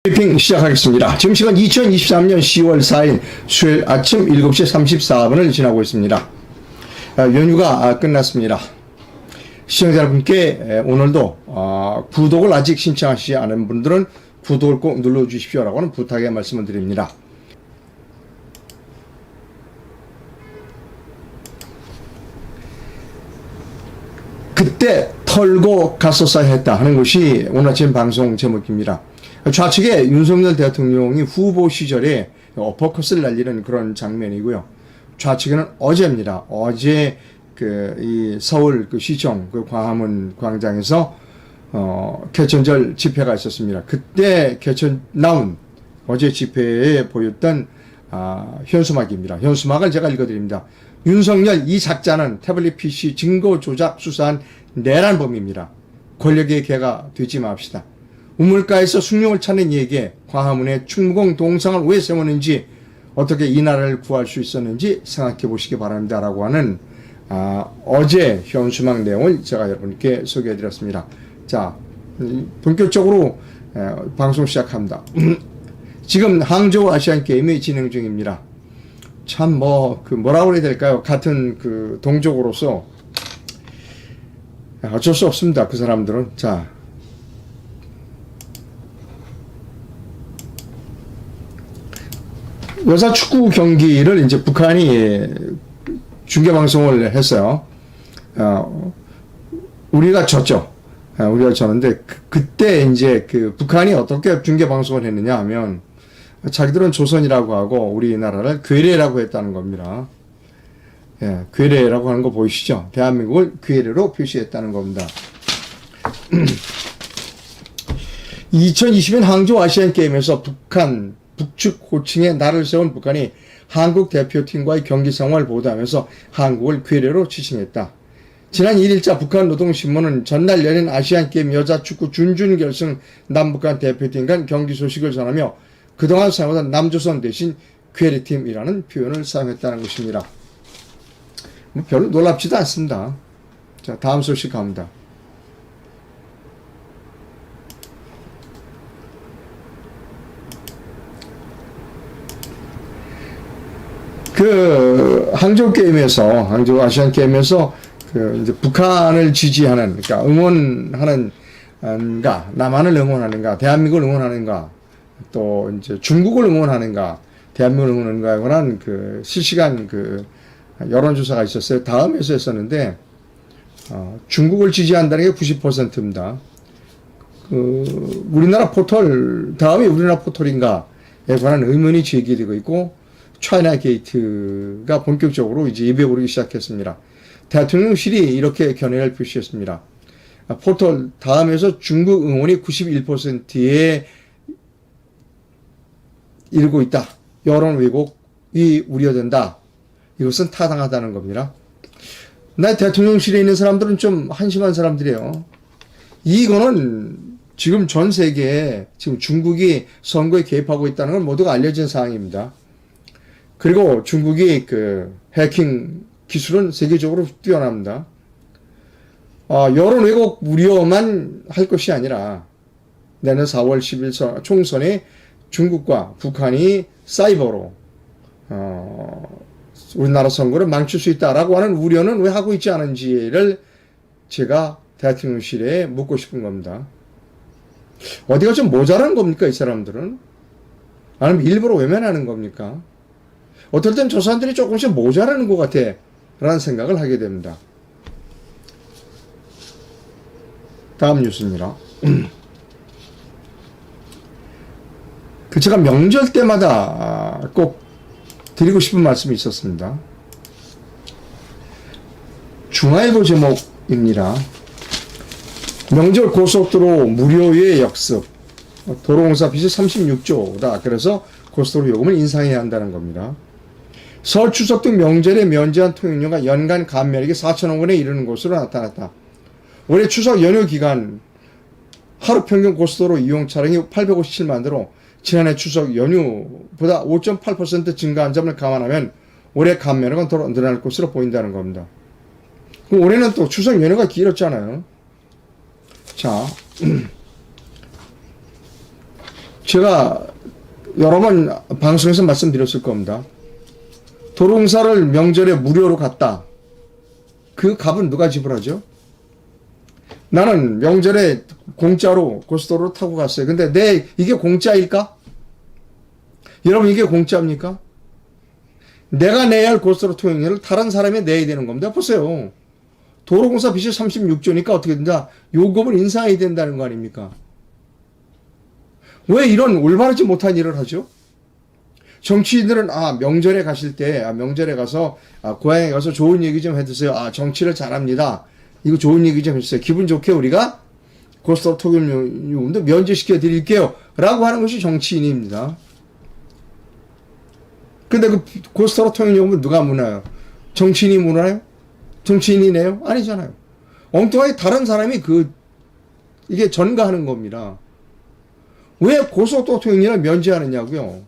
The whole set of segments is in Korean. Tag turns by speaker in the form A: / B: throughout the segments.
A: 브리핑 시작하겠습니다. 지금 시간 2023년 10월 4일 수요일 아침 7시 34분을 지나고 있습니다. 연휴가 끝났습니다. 시청자 여러분께 오늘도 구독을 아직 신청하시지 않은 분들은 구독을 꼭 눌러주십시오라고 하는 부탁의 말씀을 드립니다. 그때 털고 갔었어야 했다 하는 것이 오늘 아침 방송 제목입니다. 좌측에 윤석열 대통령이 후보 시절에 어퍼컷을 날리는 그런 장면이고요. 좌측에는 어제입니다. 어제 이 서울 시청 광화문 광장에서 개천절 집회가 있었습니다. 그때 나온 어제 집회에 보였던 현수막입니다. 현수막을 제가 읽어드립니다. 윤석열 이 작자는 태블릿 PC 증거 조작 수사한 내란범입니다. 권력의 개가 되지 맙시다. 우물가에서 숭늉을 찾는 이에게 광화문에 충무공 동상을 왜 세웠는지, 어떻게 이 나라를 구할 수 있었는지 생각해 보시기 바랍니다 라고 하는 어제 현수막 내용을 제가 여러분께 소개해 드렸습니다. 자, 본격적으로 방송 시작합니다. 지금 항저우 아시안게임이 진행 중입니다. 참 뭐라고 해야 될까요? 같은 동족으로서 어쩔 수 없습니다. 그 사람들은. 자, 여자 축구 경기를 이제 북한이 중계 방송을 했어요. 우리가 졌죠. 우리가 졌는데 그때 이제 북한이 어떻게 중계 방송을 했느냐 하면 자기들은 조선이라고 하고 우리나라를 괴뢰라고 했다는 겁니다. 예, 괴뢰라고 하는 거 보이시죠? 대한민국을 괴뢰로 표시했다는 겁니다. 2020년 항저우 아시안게임에서 북측 호칭에 날을 세운 북한이 한국 대표팀과의 경기 상황을 보도하면서 한국을 괴뢰로 지칭했다. 지난 1일자 북한노동신문은 전날 열린 아시안게임 여자축구 준결승 남북한 대표팀 간 경기 소식을 전하며 그동안 사용하던 남조선 대신 괴뢰팀이라는 표현을 사용했다는 것입니다. 별로 놀랍지도 않습니다. 자, 다음 소식 갑니다. 항저우 아시안 게임에서 이제 북한을 지지하는, 그러니까 응원하는가, 남한을 응원하는가, 대한민국을 응원하는가, 또 이제 중국을 응원하는가, 대한민국을 응원하는가에 관한 실시간 여론조사가 있었어요. 다음에서 했었는데, 중국을 지지한다는 게 90%입니다. 우리나라 포털, 다음이 우리나라 포털인가에 관한 의문이 제기되고 있고, 차이나 게이트가 본격적으로 이제 입에 오르기 시작했습니다. 대통령실이 이렇게 견해를 표시했습니다. 포털 다음에서 중국 응원이 91%에 이르고 있다. 여론 왜곡이 우려된다. 이것은 타당하다는 겁니다. 대통령실에 있는 사람들은 좀 한심한 사람들이에요. 이거는 지금 전 세계에 지금 중국이 선거에 개입하고 있다는 건 모두가 알려진 사항입니다. 그리고 중국이 해킹 기술은 세계적으로 뛰어납니다. 여론 왜곡 우려만 할 것이 아니라 내년 4월 10일 총선에 중국과 북한이 사이버로 우리나라 선거를 망칠 수 있다라고 하는 우려는 왜 하고 있지 않은지를 제가 대통령실에 묻고 싶은 겁니다. 어디가 좀 모자란 겁니까, 이 사람들은? 아니면 일부러 외면하는 겁니까? 어떨 땐 저 사람들이 조금씩 모자라는 것 같아 라는 생각을 하게 됩니다. 다음 뉴스입니다. 제가 명절 때마다 꼭 드리고 싶은 말씀이 있었습니다. 중앙일보 제목입니다. 명절 고속도로 무료의 역습, 도로공사 빚이 36조다. 그래서 고속도로 요금을 인상해야 한다는 겁니다. 설 추석 등 명절에 면제한 통행료가 연간 감면액이 4천억 원에 이르는 것으로 나타났다. 올해 추석 연휴 기간 하루 평균 고속도로 이용 차량이 857만 대로 지난해 추석 연휴보다 5.8% 증가한 점을 감안하면 올해 감면액은 더 늘어날 것으로 보인다는 겁니다. 그럼 올해는 또 추석 연휴가 길었잖아요. 자, 제가 여러 번 방송에서 말씀드렸을 겁니다. 도로공사를 명절에 무료로 갔다. 그 값은 누가 지불하죠? 나는 명절에 공짜로 고속도로를 타고 갔어요. 근데 이게 공짜일까? 여러분, 이게 공짜입니까? 내가 내야 할 고속도로 통행료를 다른 사람이 내야 되는 겁니다. 보세요. 도로공사 빚이 36조니까 어떻게 된다? 요금을 인상해야 된다는 거 아닙니까? 왜 이런 올바르지 못한 일을 하죠? 정치인들은 명절에 가실 때 명절에 가서 고향에 가서 좋은 얘기 좀 해주세요. 정치를 잘합니다. 이거 좋은 얘기 좀 해주세요. 기분 좋게 우리가 고속도로 통행료도 면제시켜 드릴게요. 라고 하는 것이 정치인입니다. 근데 그 고속도로 통행료는 누가 무나요? 정치인이 무나요? 정치인이 내요? 아니잖아요. 엉뚱하게 다른 사람이 이게 전가하는 겁니다. 왜 고속도로 통행료를 면제하느냐고요?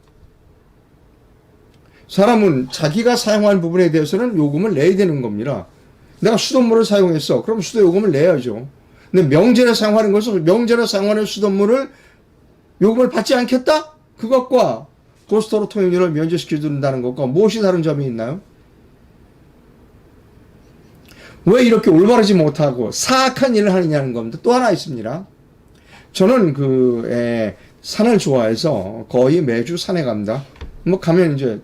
A: 사람은 자기가 사용한 부분에 대해서는 요금을 내야 되는 겁니다. 내가 수돗물을 사용했어. 그럼 수도 요금을 내야죠. 근데 명절에 사용하는 것은 명절에 사용하는 수돗물을 요금을 받지 않겠다? 그것과 고속도로 통행료를 면제시켜 준다는 것과 무엇이 다른 점이 있나요? 왜 이렇게 올바르지 못하고 사악한 일을 하느냐는 겁니다. 또 하나 있습니다. 저는 산을 좋아해서 거의 매주 산에 갑니다. 가면 이제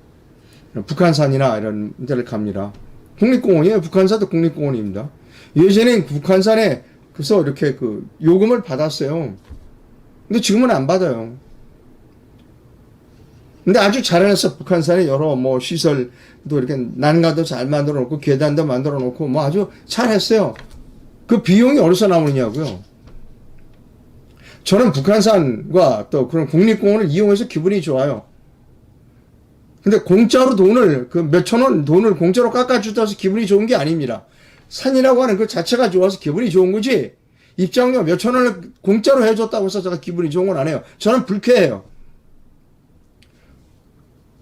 A: 북한산이나 이런 데를 갑니다. 국립공원이에요. 북한산도 국립공원입니다. 예전엔 북한산에 그래서 이렇게 요금을 받았어요. 근데 지금은 안 받아요. 근데 아주 잘해놨어. 북한산에 여러 시설도 이렇게 난간도 잘 만들어 놓고 계단도 만들어 놓고 아주 잘했어요. 그 비용이 어디서 나오느냐고요. 저는 북한산과 또 그런 국립공원을 이용해서 기분이 좋아요. 근데 공짜로 돈을 몇천 원 돈을 공짜로 깎아주다서 기분이 좋은 게 아닙니다. 산이라고 하는 그 자체가 좋아서 기분이 좋은 거지. 입장료 몇천 원을 공짜로 해줬다고 해서 제가 기분이 좋은 건 아니에요. 저는 불쾌해요.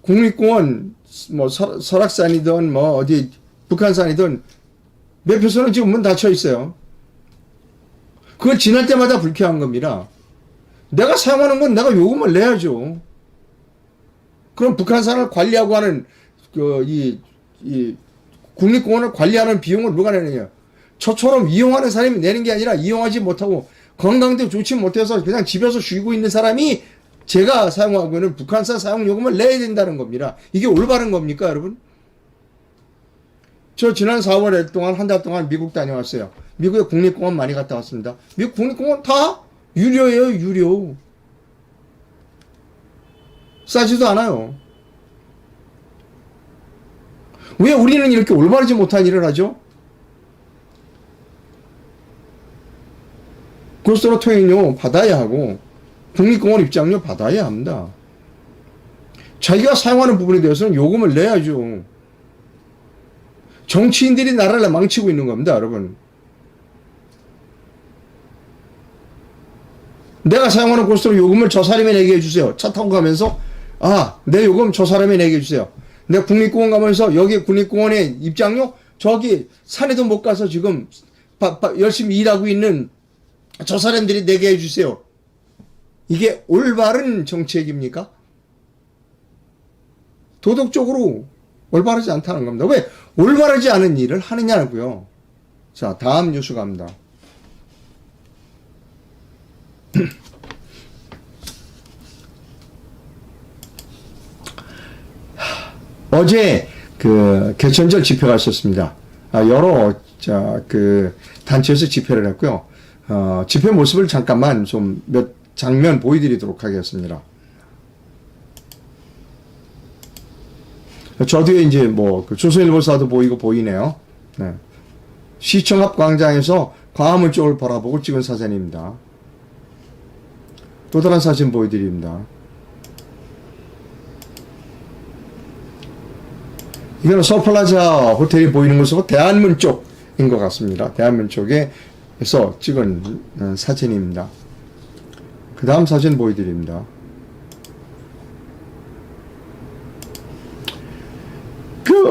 A: 국립공원 설악산이든 어디 북한산이든 매표소는 지금 문 닫혀 있어요. 그걸 지날 때마다 불쾌한 겁니다. 내가 사용하는 건 내가 요금을 내야죠. 그럼 북한산을 관리하고 하는 이 국립공원을 관리하는 비용을 누가 내느냐? 저처럼 이용하는 사람이 내는 게 아니라 이용하지 못하고 건강도 좋지 못해서 그냥 집에서 쉬고 있는 사람이 제가 사용하고 있는 북한산 사용요금을 내야 된다는 겁니다. 이게 올바른 겁니까, 여러분? 저 지난 4월 동안 한 달 동안 미국 다녀왔어요. 미국에 국립공원 많이 갔다 왔습니다. 미국 국립공원 다 유료예요, 유료. 싸지도 않아요. 왜 우리는 이렇게 올바르지 못한 일을 하죠? 고속도로 통행료 받아야 하고 국립공원 입장료 받아야 합니다. 자기가 사용하는 부분에 대해서는 요금을 내야죠. 정치인들이 나라를 망치고 있는 겁니다, 여러분. 내가 사용하는 고속도로 요금을 저 사람이 내게 해주세요. 차 타고 가면서 내 요금 저 사람이 내게 해주세요. 내가 국립공원 가면서 여기 국립공원의 입장료 저기 산에도 못 가서 지금 열심히 일하고 있는 저 사람들이 내게 해주세요. 이게 올바른 정책입니까? 도덕적으로 올바르지 않다는 겁니다. 왜 올바르지 않은 일을 하느냐고요. 자, 다음 뉴스 갑니다. 어제 개천절 집회가 있었습니다. 여러 단체에서 집회를 했고요. 집회 모습을 잠깐만 좀 몇 장면 보여드리도록 하겠습니다. 저 뒤에 이제 조선일보사도 보이네요. 네. 시청 앞 광장에서 광화문 쪽을 바라보고 찍은 사진입니다. 또 다른 사진 보여드립니다. 이거는 서플라자 호텔이 보이는 곳으로 대한문 쪽인 것 같습니다. 대한문 쪽에서 찍은 사진입니다. 그 다음 사진 보여드립니다.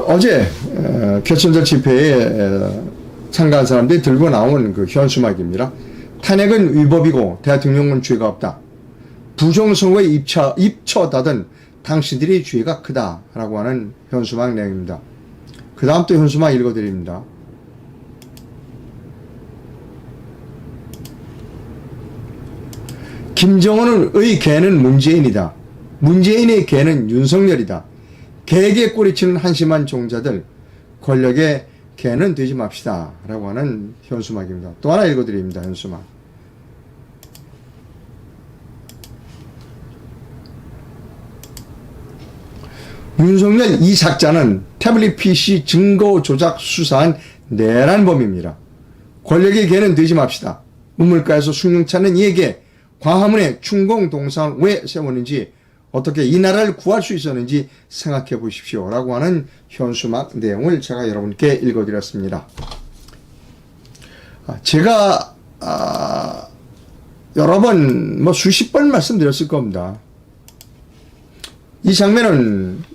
A: 어제 개천절 집회에 참가한 사람들이 들고 나온 현수막입니다. 탄핵은 위법이고 대통령은 죄가 없다. 부정선거에 입처다든 당신들의 죄가 크다라고 하는 현수막 내용입니다. 그 다음 또 현수막 읽어드립니다. 김정은의 개는 문재인이다. 문재인의 개는 윤석열이다. 개에게 꼬리치는 한심한 종자들, 권력의 개는 되지 맙시다. 라고 하는 현수막입니다. 또 하나 읽어드립니다. 현수막. 윤석열 이 작자는 태블릿 PC 증거 조작 수사한 내란범입니다. 권력의 개는 되지 맙시다. 우물가에서 숭늉 찾는 이에게 광화문에 충공동상을 왜 세웠는지, 어떻게 이 나라를 구할 수 있었는지 생각해 보십시오. 라고 하는 현수막 내용을 제가 여러분께 읽어드렸습니다. 제가 여러 번, 수십 번 말씀드렸을 겁니다. 이 장면은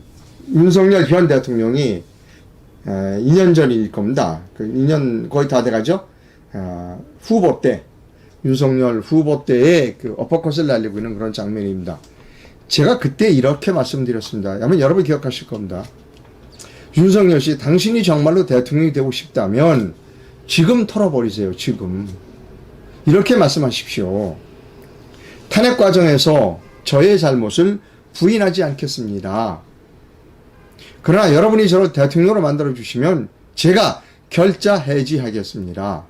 A: 윤석열 현 대통령이 2년 전일 겁니다. 그 2년 거의 다 돼가죠. 후보 때, 윤석열 후보 때의 그 어퍼컷을 날리고 있는 그런 장면입니다. 제가 그때 이렇게 말씀드렸습니다. 아마 여러분 기억하실 겁니다. 윤석열 씨, 당신이 정말로 대통령이 되고 싶다면 지금 털어버리세요. 지금. 이렇게 말씀하십시오. 탄핵 과정에서 저의 잘못을 부인하지 않겠습니다. 그러나 여러분이 저를 대통령으로 만들어주시면 제가 결자 해지하겠습니다.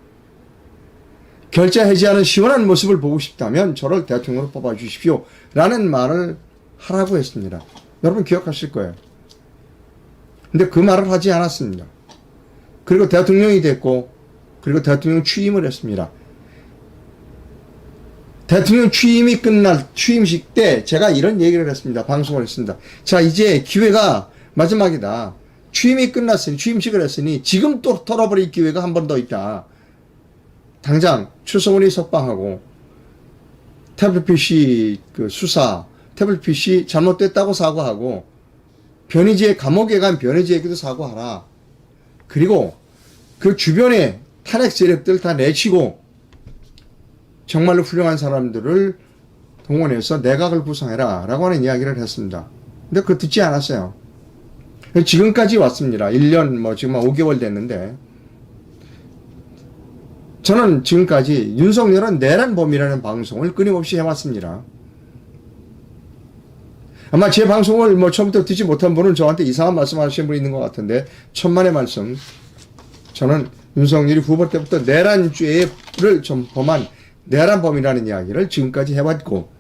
A: 결자 해지하는 시원한 모습을 보고 싶다면 저를 대통령으로 뽑아주십시오. 라는 말을 하라고 했습니다. 여러분 기억하실 거예요. 근데 그 말을 하지 않았습니다. 그리고 대통령이 됐고, 그리고 대통령 취임을 했습니다. 대통령 취임이 끝날 취임식 때 제가 이런 얘기를 했습니다. 방송을 했습니다. 자, 이제 기회가 마지막이다. 취임이 끝났으니, 취임식을 했으니 지금 또 털어버릴 기회가 한 번 더 있다. 당장 추성훈이 석방하고 태블릿 PC 그 수사, 태블릿 PC 잘못됐다고 사과하고, 변희재 감옥에 간 변희재에게도 사과하라. 그리고 그 주변에 탄핵 세력들 다 내치고 정말로 훌륭한 사람들을 동원해서 내각을 구성해라 라고 하는 이야기를 했습니다. 근데 그거 듣지 않았어요. 지금까지 왔습니다. 1년 지금 5개월 됐는데, 저는 지금까지 윤석열은 내란범이라는 방송을 끊임없이 해왔습니다. 아마 제 방송을 처음부터 듣지 못한 분은 저한테 이상한 말씀 하시는 분이 있는 것 같은데, 천만의 말씀. 저는 윤석열이 후보 때부터 내란죄를 좀 범한 내란범이라는 이야기를 지금까지 해왔고,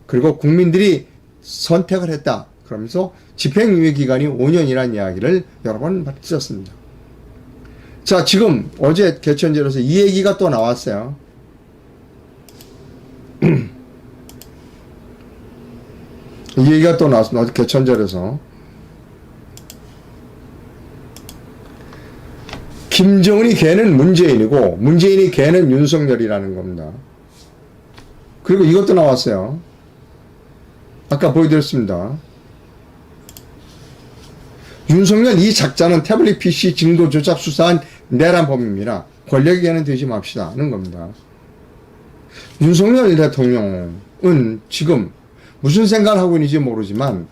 A: 그리고 국민들이 선택을 했다. 그러면서 집행유예 기간이 5년이라는 이야기를 여러 번 드렸습니다. 자, 지금 어제 개천절에서 이 얘기가 또 나왔어요. 이 얘기가 또 나왔습니다. 어제 개천절에서. 김정은이 걔는 문재인이고 문재인이 걔는 윤석열이라는 겁니다. 그리고 이것도 나왔어요. 아까 보여드렸습니다. 윤석열 이 작자는 태블릿 PC 증거 조작 수사한 내란범입니다. 권력에게는 되지 맙시다 하는 겁니다. 윤석열 대통령은 지금 무슨 생각을 하고 있는지 모르지만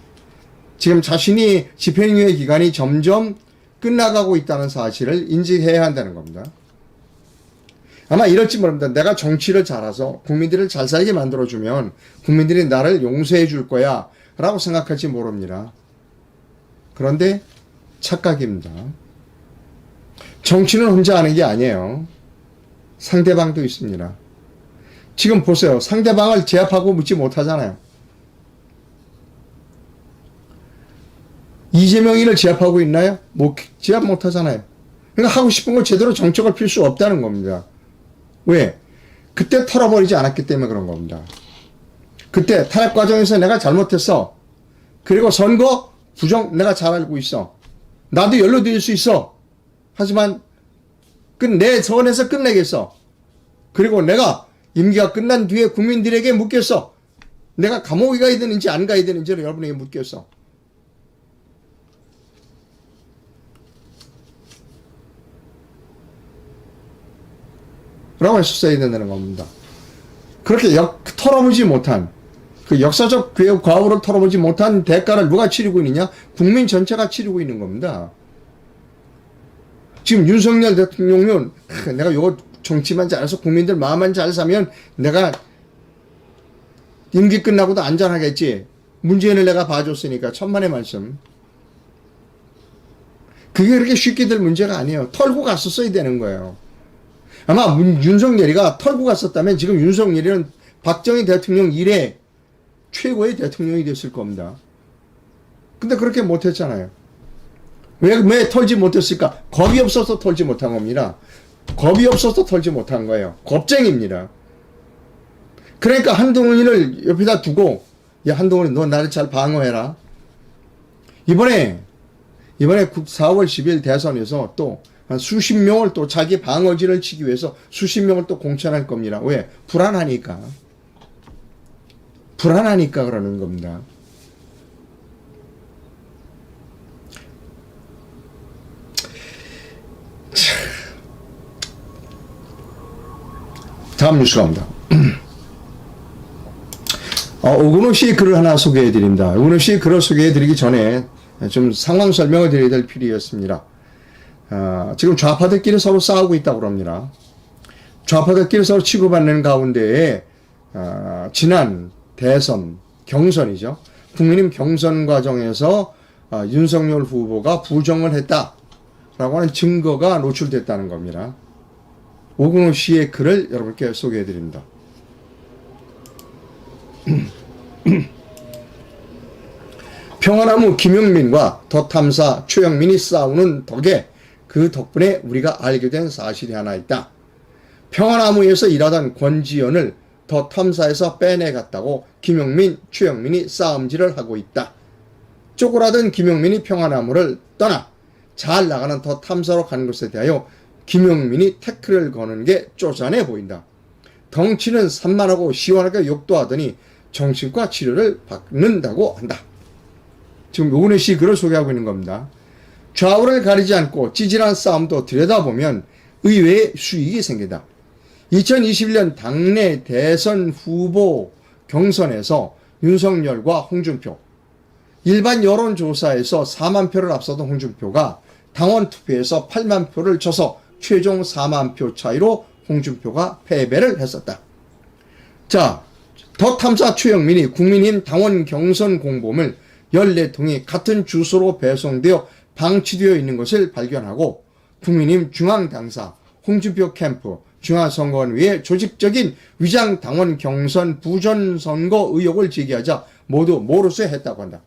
A: 지금 자신이 집행유예 기간이 점점 끝나가고 있다는 사실을 인지해야 한다는 겁니다. 아마 이럴지 모릅니다. 내가 정치를 잘해서 국민들을 잘 살게 만들어주면 국민들이 나를 용서해 줄 거야 라고 생각할지 모릅니다. 그런데 착각입니다. 정치는 혼자 하는 게 아니에요. 상대방도 있습니다. 지금 보세요. 상대방을 제압하고 묻지 못하잖아요. 이재명이를 제압하고 있나요? 제압 못하잖아요. 그러니까 하고 싶은 걸 제대로 정책을 필 수 없다는 겁니다. 왜? 그때 털어버리지 않았기 때문에 그런 겁니다. 그때 탄핵 과정에서 내가 잘못했어. 그리고 선거 부정 내가 잘 알고 있어. 나도 연루될 수 있어. 하지만 내 선에서 끝내겠어. 그리고 내가 임기가 끝난 뒤에 국민들에게 묻겠어. 내가 감옥에 가야 되는지 안 가야 되는지를 여러분에게 묻겠어. 라고 했었어야 된다는 겁니다. 그렇게 털어보지 못한 그 역사적 과오를 털어보지 못한 대가를 누가 치르고 있느냐? 국민 전체가 치르고 있는 겁니다. 지금 윤석열 대통령은 내가 요거 정치만 잘해서 국민들 마음만 잘 사면 내가 임기 끝나고도 안전하겠지. 문재인을 내가 봐줬으니까 천만의 말씀. 그게 그렇게 쉽게 될 문제가 아니에요. 털고 갔었어야 되는 거예요. 아마 윤석열이가 털고 갔었다면 지금 윤석열이는 박정희 대통령 이래 최고의 대통령이 됐을 겁니다. 근데 그렇게 못했잖아요. 왜 털지 못했을까? 겁이 없어서 털지 못한 겁니다. 겁이 없어서 털지 못한 거예요. 겁쟁입니다. 그러니까 한동훈이를 옆에다 두고, 야, 한동훈이 너 나를 잘 방어해라. 이번에 4월 10일 대선에서 또 한 수십 명을 또 자기 방어진을 치기 위해서 수십 명을 또 공천할 겁니다. 왜? 불안하니까. 불안하니까 그러는 겁니다. 다음 뉴스가 옵니다. 오근호 씨의 글을 하나 소개해 드립니다. 오근호 씨의 글을 소개해 드리기 전에 좀 상황 설명을 드려야 될 필요였습니다. 지금 좌파들끼리 서로 싸우고 있다고 합니다. 좌파들끼리 서로 치고받는 가운데에 지난 대선, 경선이죠. 국민의힘 경선 과정에서 윤석열 후보가 부정을 했다라고 하는 증거가 노출됐다는 겁니다. 오근호 씨의 글을 여러분께 소개해 드립니다. 평화나무 김용민과 더 탐사 최영민이 싸우는 덕에 그 덕분에 우리가 알게 된 사실이 하나 있다. 평화나무에서 일하던 권지연을 더 탐사에서 빼내갔다고 김용민, 최영민이 싸움질을 하고 있다. 쪼그라든 김용민이 평화나무를 떠나 잘 나가는 더 탐사로 가는 것에 대하여 김용민이 태클을 거는 게 쪼잔해 보인다. 덩치는 산만하고 시원하게 욕도 하더니 정신과 치료를 받는다고 한다. 지금 오근호 씨 글을 소개하고 있는 겁니다. 좌우를 가리지 않고 찌질한 싸움도 들여다보면 의외의 수익이 생긴다. 2021년 당내 대선 후보 경선에서 윤석열과 홍준표, 일반 여론조사에서 4만 표를 앞서던 홍준표가 당원 투표에서 8만 표를 쳐서 최종 4만 표 차이로 홍준표가 패배를 했었다. 자, 더 탐사 최영민이 국민의힘 당원 경선 공보물 14통이 같은 주소로 배송되어 방치되어 있는 것을 발견하고 국민의힘 중앙당사, 홍준표 캠프, 중앙선거원위에 조직적인 위장 당원 경선 부전선거 의혹을 제기하자 모두 모르쇠 했다고 한다.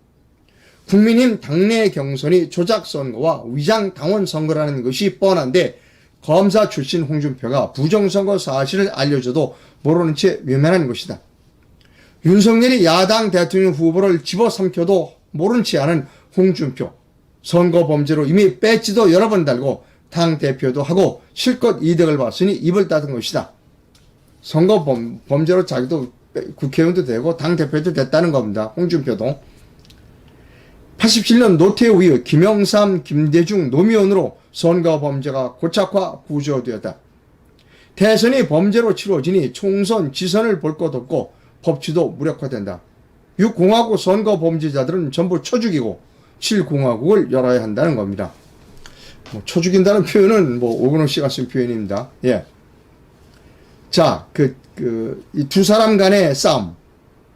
A: 국민의힘 당내 경선이 조작선거와 위장 당원 선거라는 것이 뻔한데 검사 출신 홍준표가 부정선거 사실을 알려줘도 모르는 채 외면한 것이다. 윤석열이 야당 대통령 후보를 집어삼켜도 모른 채 하는 홍준표, 선거 범죄로 이미 배지도 여러 번 달고 당대표도 하고 실컷 이득을 봤으니 입을 닫은 것이다. 선거 범죄로 자기도 국회의원도 되고 당대표도 됐다는 겁니다. 홍준표도. 87년 노태우 이후 김영삼, 김대중, 노무현으로 선거 범죄가 고착화 구조되었다. 대선이 범죄로 치러지니 총선, 지선을 볼 것 없고 법치도 무력화된다. 6공화국 선거 범죄자들은 전부 쳐 죽이고 7공화국을 열어야 한다는 겁니다. 쳐 죽인다는 표현은 오근호 씨가 쓴 표현입니다. 예. 자, 이 두 사람 간의 싸움.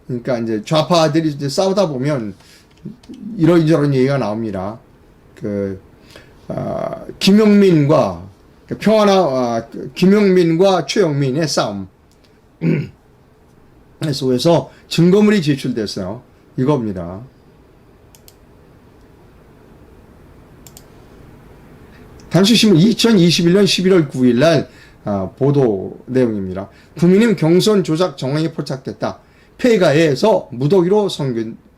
A: 그러니까 이제 좌파들이 이제 싸우다 보면 이런저런 얘기가 나옵니다. 김용민과 김용민과 최영민의 싸움. 그래서 증거물이 제출됐어요. 이겁니다. 단수신문 2021년 11월 9일 날 보도 내용입니다. 국민의힘 경선 조작 정황이 포착됐다. 폐가에서 무더기로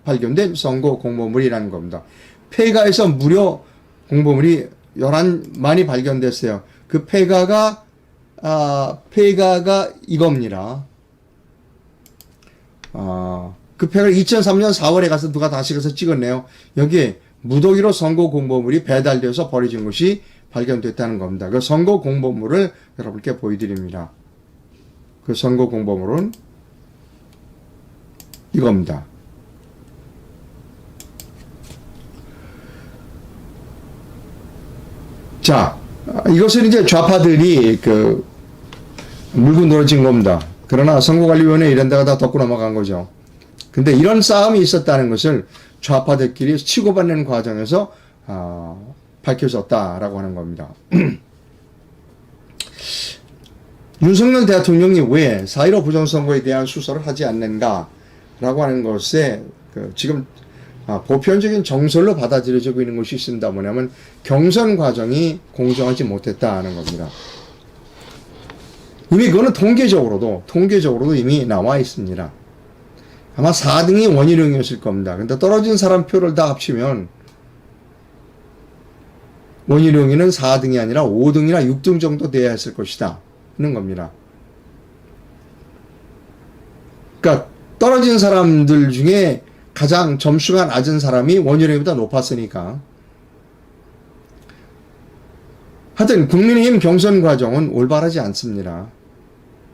A: 발견된 선거 공보물이라는 겁니다. 폐가에서 무려 공보물이 11만이 발견됐어요. 그 폐가가 이겁니다. 그 폐가를 2003년 4월에 가서 누가 다시 가서 찍었네요. 여기에 무더기로 선거 공보물이 배달되어서 버려진 것이 발견됐다는 겁니다. 그 선거 공보물을 여러분께 보여드립니다. 그 선거 공보물은 이겁니다. 자, 이것은 이제 좌파들이 물고 늘어진 겁니다. 그러나 선거관리위원회 이런 데가 다 덮고 넘어간 거죠. 근데 이런 싸움이 있었다는 것을 좌파들끼리 치고받는 과정에서 밝혀졌다라고 하는 겁니다. 윤석열 대통령이 왜 4.15 부정선거에 대한 수사를 하지 않는가라고 하는 것에 지금 보편적인 정설로 받아들여지고 있는 것이 있습니다. 뭐냐면 경선 과정이 공정하지 못했다는 겁니다. 이미 그거는 통계적으로도 이미 나와 있습니다. 아마 4등이 원희룡이었을 겁니다. 근데 떨어진 사람 표를 다 합치면 원희룡이는 4등이 아니라 5등이나 6등 정도 돼야 했을 것이다 하는 겁니다. 그러니까 떨어진 사람들 중에 가장 점수가 낮은 사람이 원희룡보다 높았으니까. 하여튼 국민의힘 경선 과정은 올바르지 않습니다.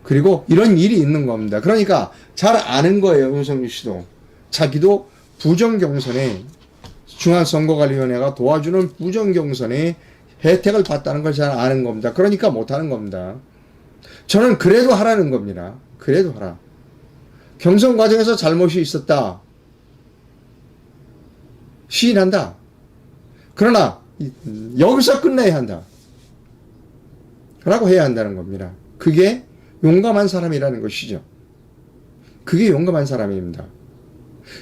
A: 그리고 이런 일이 있는 겁니다. 그러니까 잘 아는 거예요. 윤석열 씨도. 자기도 부정경선에 중앙선거관리위원회가 도와주는 부정경선에 혜택을 받다는 걸 잘 아는 겁니다. 그러니까 못하는 겁니다. 저는 그래도 하라는 겁니다. 그래도 하라. 경선 과정에서 잘못이 있었다. 시인한다. 그러나 여기서 끝내야 한다. 라고 해야 한다는 겁니다. 그게 용감한 사람이라는 것이죠. 그게 용감한 사람입니다.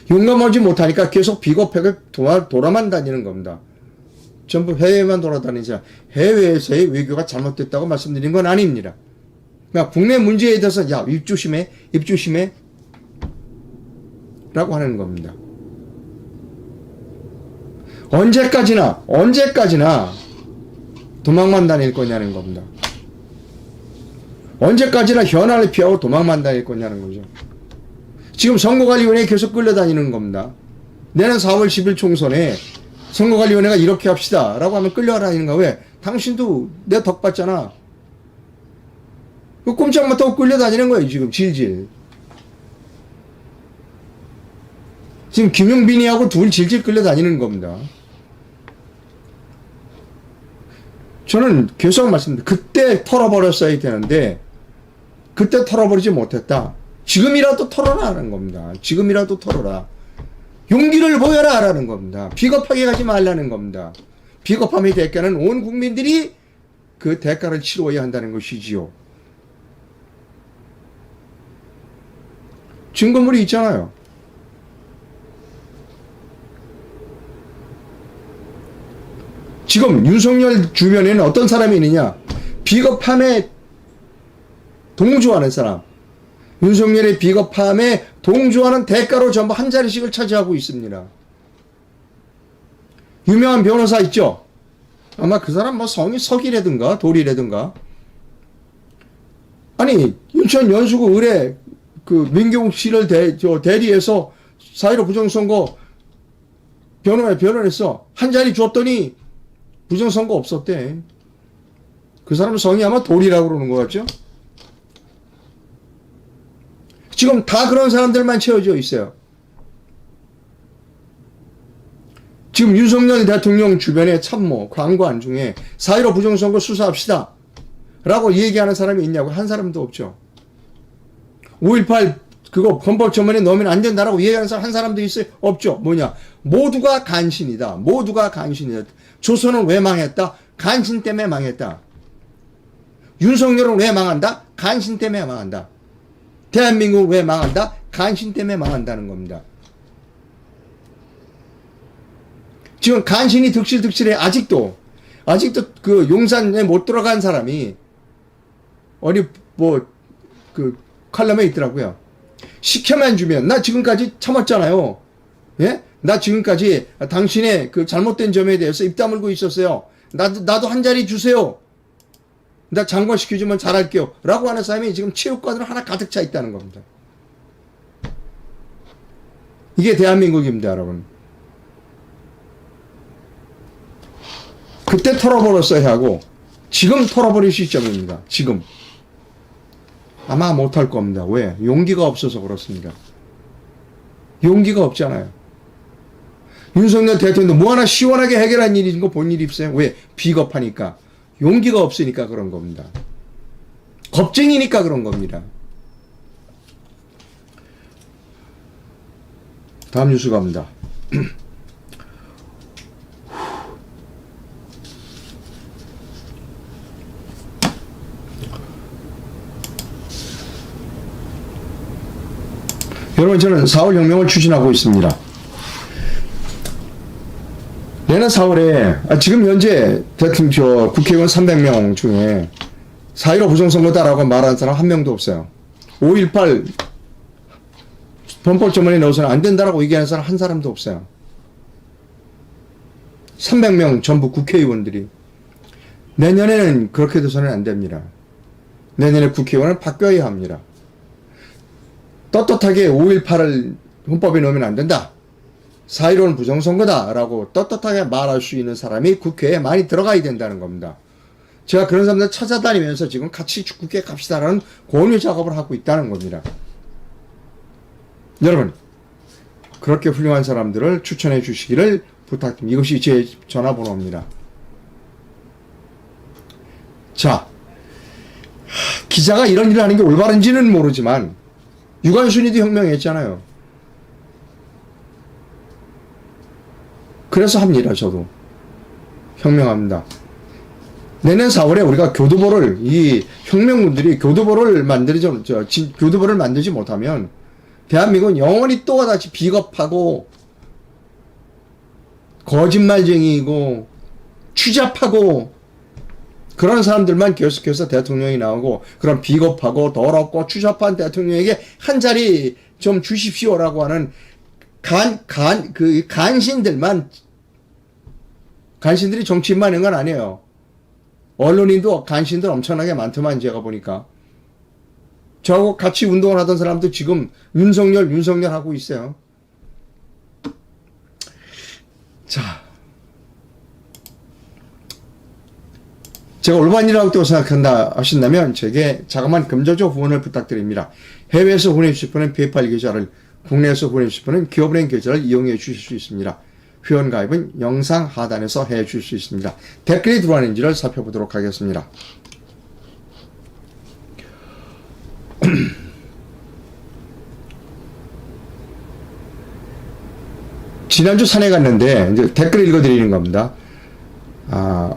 A: 용감하지 못하니까 계속 비겁하게 돌아만 다니는 겁니다. 전부 해외만 돌아다니자 해외에서의 외교가 잘못됐다고 말씀드린 건 아닙니다. 그러니까 국내 문제에 대해서 야 입조심해 라고 하는 겁니다. 언제까지나 도망만 다닐 거냐는 겁니다. 언제까지나 현안을 피하고 도망만 다닐 거냐는 거죠. 지금 선거관리위원회에 계속 끌려다니는 겁니다. 내년 4월 10일 총선에 선거관리위원회가 이렇게 합시다 라고 하면 끌려다니는가. 왜? 당신도 내 덕 봤잖아. 꼼짝 못하고 끌려다니는 거예요. 지금 질질. 지금 김용빈이하고 둘 질질 끌려다니는 겁니다. 저는 계속 말씀드립니다. 그때 털어버렸어야 되는데 그때 털어버리지 못했다. 지금이라도 털어라는 겁니다. 지금이라도 털어라. 용기를 보여라 라는 겁니다. 비겁하게 가지 말라는 겁니다. 비겁함의 대가는 온 국민들이 그 대가를 치러야 한다는 것이지요. 증거물이 있잖아요. 지금 윤석열 주변에는 어떤 사람이 있느냐? 비겁함에 동조하는 사람. 윤석열의 비겁함에 동조하는 대가로 전부 한 자리씩을 차지하고 있습니다. 유명한 변호사 있죠? 아마 그 사람 성이 석이라든가 돌이라든가. 아니 인천 연수구 의뢰 민경욱 씨를 대리해서 4.15 부정선거 변호했어. 한 자리 줬더니 부정선거 없었대. 그 사람 성이 아마 돌이라고 그러는 것 같죠? 지금 다 그런 사람들만 채워져 있어요. 지금 윤석열 대통령 주변의 참모, 관관 중에 4.15 부정선거 수사합시다 라고 얘기하는 사람이 있냐고. 한 사람도 없죠. 5.18 그거 헌법전문에 넣으면 안 된다라고 얘기하는 사람 한 사람도 있어요? 없죠. 뭐냐? 모두가 간신이다. 모두가 간신이다. 조선은 왜 망했다? 간신 때문에 망했다. 윤석열은 왜 망한다? 간신 때문에 망한다. 대한민국은 왜 망한다? 간신 때문에 망한다는 겁니다. 지금 간신이 득실득실해. 아직도 그 용산에 못 들어간 사람이 어디 칼럼에 있더라고요. 시켜만 주면 나 지금까지 참았잖아요. 예? 나 지금까지 당신의 그 잘못된 점에 대해서 입 다물고 있었어요. 나도 한 자리 주세요. 나 장관시켜주면 잘할게요. 라고 하는 사람이 지금 체육관으로 하나 가득 차 있다는 겁니다. 이게 대한민국입니다, 여러분. 그때 털어버렸어야 하고 지금 털어버릴 시점입니다. 지금. 아마 못할 겁니다. 왜? 용기가 없어서 그렇습니다. 용기가 없잖아요. 윤석열 대통령도 뭐 하나 시원하게 해결한 일인 거 본 일이 없어요. 왜? 비겁하니까. 용기가 없으니까 그런 겁니다. 겁쟁이니까 그런 겁니다. 다음 뉴스 갑니다. 여러분, 저는 4월 혁명을 추진하고 있습니다. 내년 4월에 지금 현재 대통령 국회의원 300명 중에 4.15 부정선거다라고 말하는 사람 한 명도 없어요. 5.18 범법조문에 넣어서는 안 된다라고 얘기하는 사람 한 사람도 없어요. 300명 전부 국회의원들이. 내년에는 그렇게 돼서는 안 됩니다. 내년에 국회의원은 바뀌어야 합니다. 떳떳하게 5.18을 헌법에 넣으면 안 된다. 4.15는 부정선거다라고 떳떳하게 말할 수 있는 사람이 국회에 많이 들어가야 된다는 겁니다. 제가 그런 사람들 찾아다니면서 지금 같이 국회에 갑시다라는 권유 작업을 하고 있다는 겁니다. 여러분, 그렇게 훌륭한 사람들을 추천해 주시기를 부탁드립니다. 이것이 제 전화번호입니다. 자, 기자가 이런 일을 하는 게 올바른지는 모르지만 유관순이도 혁명했잖아요. 그래서 합니다. 저도 혁명합니다. 내년 4월에 우리가 교두보를, 이 혁명군들이 교두보를 만들지 못하면 대한민국은 영원히 또 다시 비겁하고 거짓말쟁이이고 추잡하고 그런 사람들만 계속해서 대통령이 나오고, 그런 비겁하고 더럽고 추잡한 대통령에게 한 자리 좀 주십시오라고 하는 간신들이 정치인만 있는 건 아니에요. 언론인도 간신들 엄청나게 많더만, 제가 보니까. 저하고 같이 운동을 하던 사람도 지금 윤석열 하고 있어요. 자, 제가 올바른 일을 하고 생각한다 하신다면 제게 자그마한 금전적 후원을 부탁드립니다. 해외에서 보내주실 분은 페이팔 계좌를, 국내에서 보내주실 분은 기업은행 계좌를 이용해 주실 수 있습니다. 회원 가입은 영상 하단에서 해 주실 수 있습니다. 댓글이 들어왔는지를 살펴보도록 하겠습니다. 지난주 산에 갔는데 이제 댓글 읽어드리는 겁니다.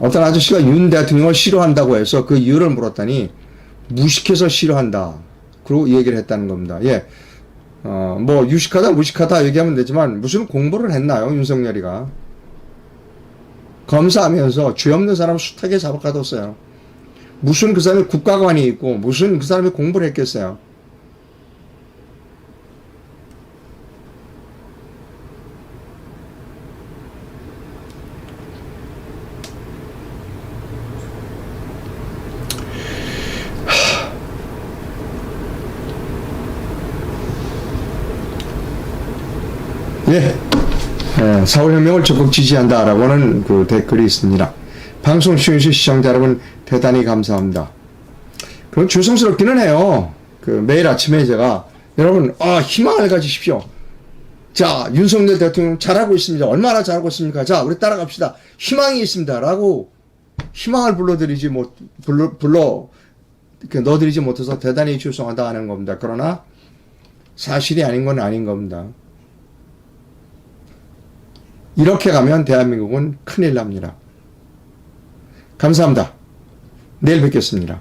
A: 어떤 아저씨가 윤 대통령을 싫어한다고 해서 그 이유를 물었더니 무식해서 싫어한다. 그리고 얘기를 했다는 겁니다. 예. 뭐 유식하다 무식하다 얘기하면 되지만 무슨 공부를 했나요, 윤석열이가? 검사하면서 죄 없는 사람 숱하게 잡아가뒀어요. 무슨 그 사람이 국가관이 있고 무슨 그 사람이 공부를 했겠어요. 예. 4월 혁명을 적극 지지한다라고 하는 그 댓글이 있습니다. 방송 시청해주신 시청자 여러분 대단히 감사합니다. 그럼 죄송스럽기는 해요. 매일 아침에 제가 여러분 희망을 가지십시오. 자, 윤석열 대통령 잘하고 있습니다. 얼마나 잘하고 있습니까? 자, 우리 따라갑시다. 희망이 있습니다. 라고 희망을 넣어드리지 못해서 대단히 죄송하다 하는 겁니다. 그러나 사실이 아닌 건 아닌 겁니다. 이렇게 가면 대한민국은 큰일 납니다. 감사합니다. 내일 뵙겠습니다.